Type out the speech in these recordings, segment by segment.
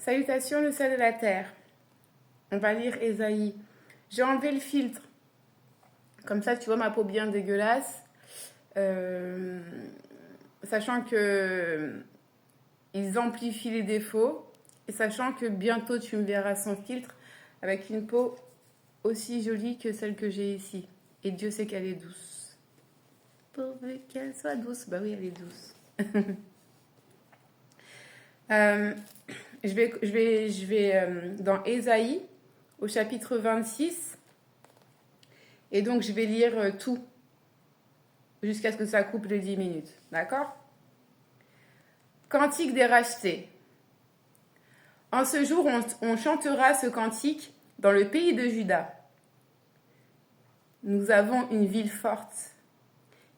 Salutations, le sel de la terre. On va lire Ésaïe. J'ai enlevé le filtre. Comme ça, tu vois ma peau bien dégueulasse. Sachant que ils amplifient les défauts. Et sachant que bientôt, tu me verras sans filtre. Avec une peau aussi jolie que celle que j'ai ici. Et Dieu sait qu'elle est douce. Pourvu qu'elle soit douce. Bah oui, elle est douce. Je vais dans Ésaïe, au chapitre 26. Et donc, je vais lire tout, jusqu'à ce que ça coupe les 10 minutes. D'accord? Cantique des rachetés. En ce jour, on chantera ce cantique dans le pays de Juda. Nous avons une ville forte.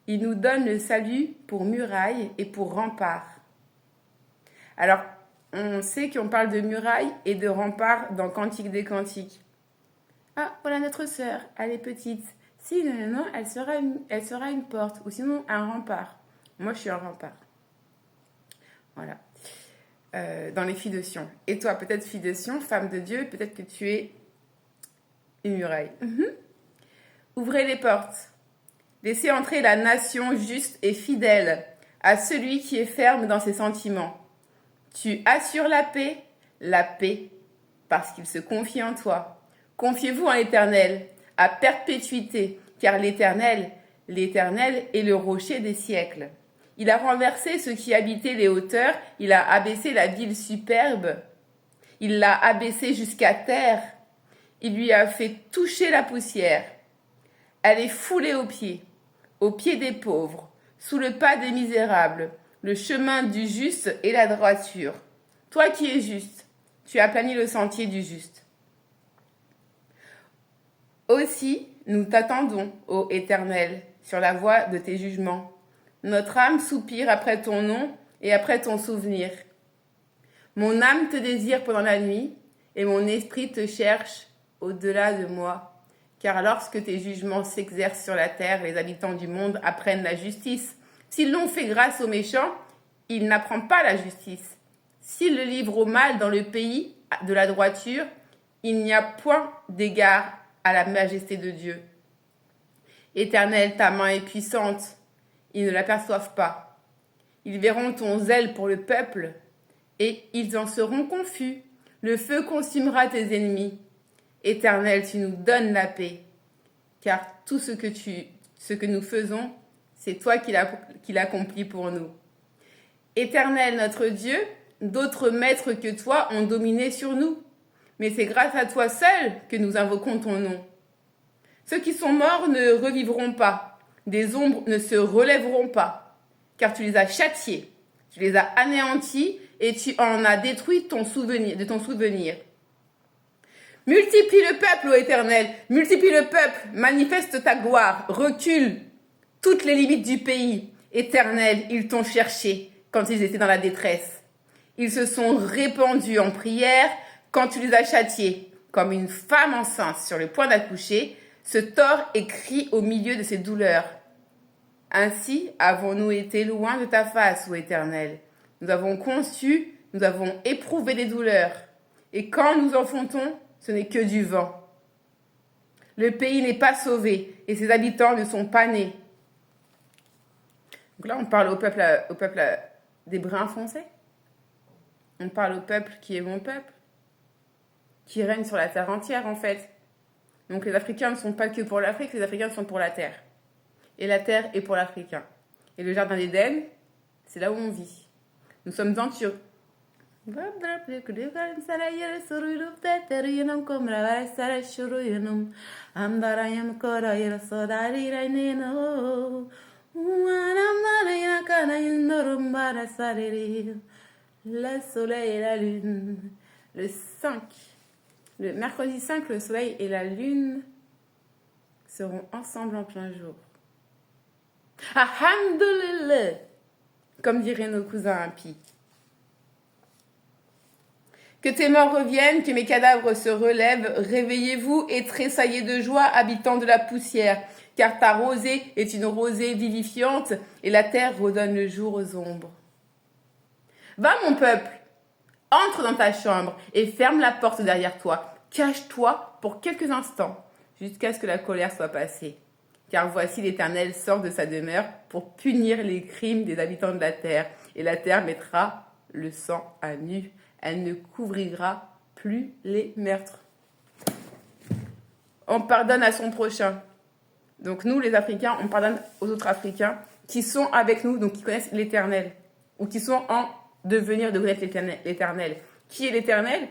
Il nous donne le salut pour muraille et pour rempart. Alors, on sait qu'on parle de muraille et de rempart dans Cantique des Cantiques. Ah, voilà notre sœur, elle est petite. Si, non, elle sera une porte, ou sinon un rempart. Moi, je suis un rempart. Voilà. Dans les filles de Sion. Et toi, peut-être fille de Sion, femme de Dieu, peut-être que tu es une muraille. Ouvrez les portes. Laissez entrer la nation juste et fidèle à celui qui est ferme dans ses sentiments. Tu assures la paix, parce qu'il se confie en toi. Confiez-vous en l'Éternel, à perpétuité, car l'Éternel est le rocher des siècles. Il a renversé ceux qui habitaient les hauteurs, il a abaissé la ville superbe, il l'a abaissée jusqu'à terre, il lui a fait toucher la poussière. Elle est foulée aux pieds des pauvres, sous le pas des misérables, le chemin du juste et la droiture. Toi qui es juste, tu aplanis le sentier du juste. Aussi, nous t'attendons, ô Éternel, sur la voie de tes jugements. Notre âme soupire après ton nom et après ton souvenir. Mon âme te désire pendant la nuit et mon esprit te cherche au-delà de moi. Car lorsque tes jugements s'exercent sur la terre, les habitants du monde apprennent la justice. S'ils l'ont fait grâce aux méchants, il n'apprend pas la justice. S'il le livre au mal dans le pays de la droiture, il n'y a point d'égard à la majesté de Dieu. Éternel, ta main est puissante, ils ne l'aperçoivent pas. Ils verront ton zèle pour le peuple, et ils en seront confus. Le feu consumera tes ennemis. Éternel, tu nous donnes la paix, car tout ce que nous faisons, c'est toi qui l'accomplis pour nous. Éternel, notre Dieu, d'autres maîtres que toi ont dominé sur nous, mais c'est grâce à toi seul que nous invoquons ton nom. Ceux qui sont morts ne revivront pas, des ombres ne se relèveront pas, car tu les as châtiés, tu les as anéantis et tu en as détruit de ton souvenir. Multiplie le peuple, ô Éternel, multiplie le peuple, manifeste ta gloire, recule toutes les limites du pays. Éternel, ils t'ont cherché quand ils étaient dans la détresse. Ils se sont répandus en prière quand tu les as châtiés. Comme une femme enceinte sur le point d'accoucher, se tord et crie au milieu de ses douleurs. Ainsi avons-nous été loin de ta face, ô Éternel. Nous avons conçu, nous avons éprouvé des douleurs. Et quand nous enfantons, ce n'est que du vent. Le pays n'est pas sauvé et ses habitants ne sont pas nés. Donc là, on parle au peuple des bruns foncés. On parle au peuple qui est mon peuple, qui règne sur la terre entière en fait. Donc les Africains ne sont pas que pour l'Afrique, les Africains sont pour la terre. Et la terre est pour l'Africain. Et le jardin d'Éden, c'est là où on vit. Nous sommes en Turquie. Le soleil et la lune. Le mercredi 5, le soleil et la lune seront ensemble en plein jour. Alhamdulillah, comme diraient nos cousins impies. Que tes morts reviennent, que mes cadavres se relèvent, réveillez-vous et tressaillez de joie, habitants de la poussière, car ta rosée est une rosée vivifiante et la terre redonne le jour aux ombres. Va mon peuple, Entre dans ta chambre et ferme la porte derrière toi. Cache-toi pour quelques instants, jusqu'à ce que la colère soit passée. Car voici l'Éternel sort de sa demeure pour punir les crimes des habitants de la terre. Et la terre mettra le sang à nu. Elle ne couvrira plus les meurtres. On pardonne à son prochain. Donc nous, les Africains, on pardonne aux autres Africains qui sont avec nous, donc qui connaissent l'Éternel, ou qui sont en devenir de connaître l'Éternel. Qui est l'Éternel?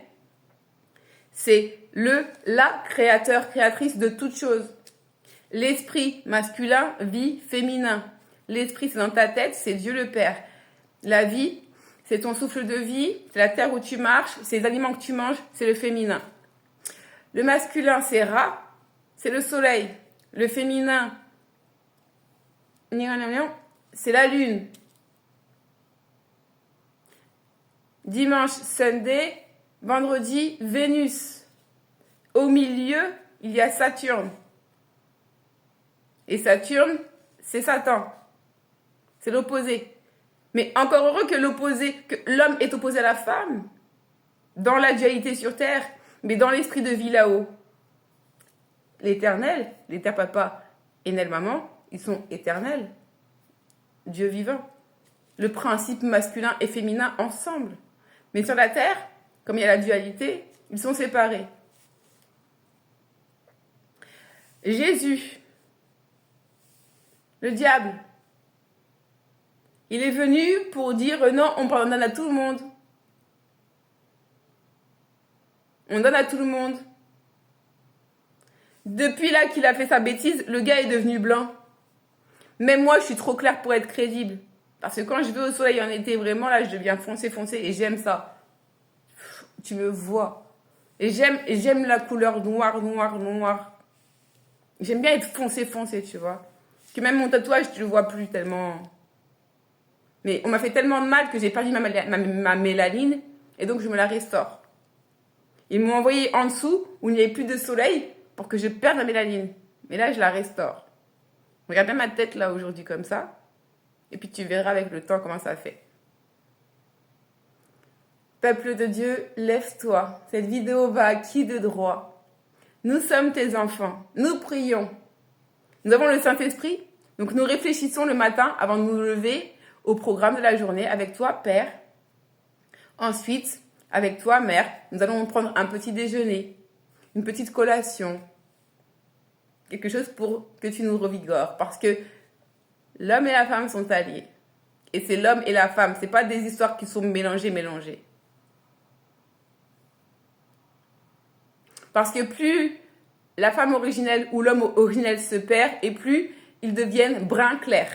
C'est la créateur, créatrice de toutes choses. L'esprit masculin, vie féminin. L'esprit, c'est dans ta tête, c'est Dieu le Père. La vie, c'est ton souffle de vie, c'est la terre où tu marches, c'est les aliments que tu manges, c'est le féminin. Le masculin, c'est Ra, c'est le soleil. Le féminin, c'est la lune. Dimanche, Sunday. Vendredi, Vénus. Au milieu, il y a Saturne. Et Saturne, c'est Satan. C'est l'opposé. Mais encore heureux que l'homme est opposé à la femme, dans la dualité sur terre, mais dans l'esprit de vie là-haut. L'Éternel, l'Éternel Papa et Nel Maman, ils sont éternels. Dieu vivant. Le principe masculin et féminin ensemble. Mais sur la terre, comme il y a la dualité, ils sont séparés. Jésus, le diable, il est venu pour dire non, on pardonne à tout le monde. On donne à tout le monde. Depuis là qu'il a fait sa bêtise, le gars est devenu blanc. Même moi, je suis trop claire pour être crédible. Parce que quand je vais au soleil en été, vraiment, là, je deviens foncé et j'aime ça. Tu me vois. Et j'aime la couleur noire. J'aime bien être foncé, tu vois. Que même mon tatouage, tu le vois plus tellement. Mais on m'a fait tellement de mal que j'ai perdu ma mélanine et donc je me la restaure. Ils m'ont envoyé en dessous où il n'y avait plus de soleil pour que je perde ma mélanine. Mais là, je la restaure. Regarde bien ma tête là aujourd'hui comme ça. Et puis tu verras avec le temps comment ça fait. Peuple de Dieu, lève-toi. Cette vidéo va à qui de droit? Nous sommes tes enfants. Nous prions. Nous avons le Saint-Esprit. Donc nous réfléchissons le matin avant de nous lever au programme de la journée avec toi, Père. Ensuite, avec toi, Mère, nous allons prendre un petit déjeuner, une petite collation. Quelque chose pour que tu nous revigores. Parce que l'homme et la femme sont alliés. Et c'est l'homme et la femme. Ce n'est pas des histoires qui sont mélangées. Parce que plus la femme originelle ou l'homme originel se perd, et plus ils deviennent brun clair.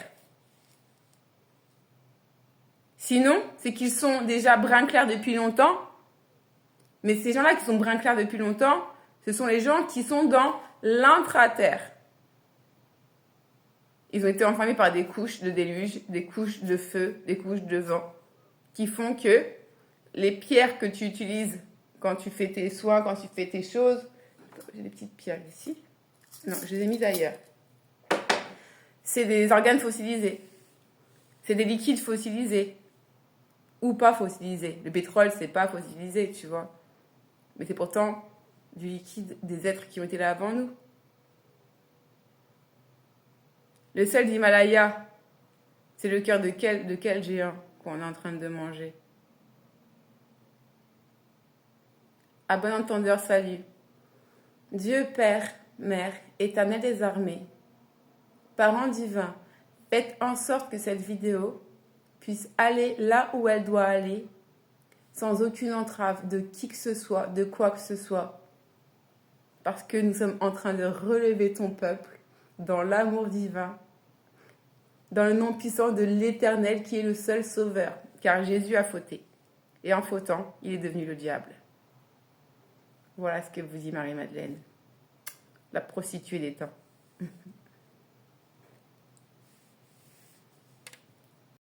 Sinon, c'est qu'ils sont déjà brun clair depuis longtemps. Mais ces gens-là qui sont brun clair depuis longtemps, ce sont les gens qui sont dans l'intra-terre. Ils ont été enfermés par des couches de déluge, des couches de feu, des couches de vent, qui font que les pierres que tu utilises quand tu fais tes soins, quand tu fais tes choses... J'ai des petites pierres ici. Non, je les ai mises ailleurs. C'est des organes fossilisés. C'est des liquides fossilisés. Ou pas fossilisés. Le pétrole, c'est pas fossilisé, tu vois. Mais c'est pourtant du liquide des êtres qui ont été là avant nous. Le sel d'Himalaya, c'est le cœur de quel géant qu'on est en train de manger? À bon entendeur, salut. Dieu Père, Mère, Éternel des armées, parents divins, faites en sorte que cette vidéo puisse aller là où elle doit aller, sans aucune entrave de qui que ce soit, de quoi que ce soit. Parce que nous sommes en train de relever ton peuple dans l'amour divin, dans le nom puissant de l'Éternel qui est le seul sauveur, car Jésus a fauté. Et en fautant, il est devenu le diable. Voilà ce que vous dit Marie-Madeleine, la prostituée des temps.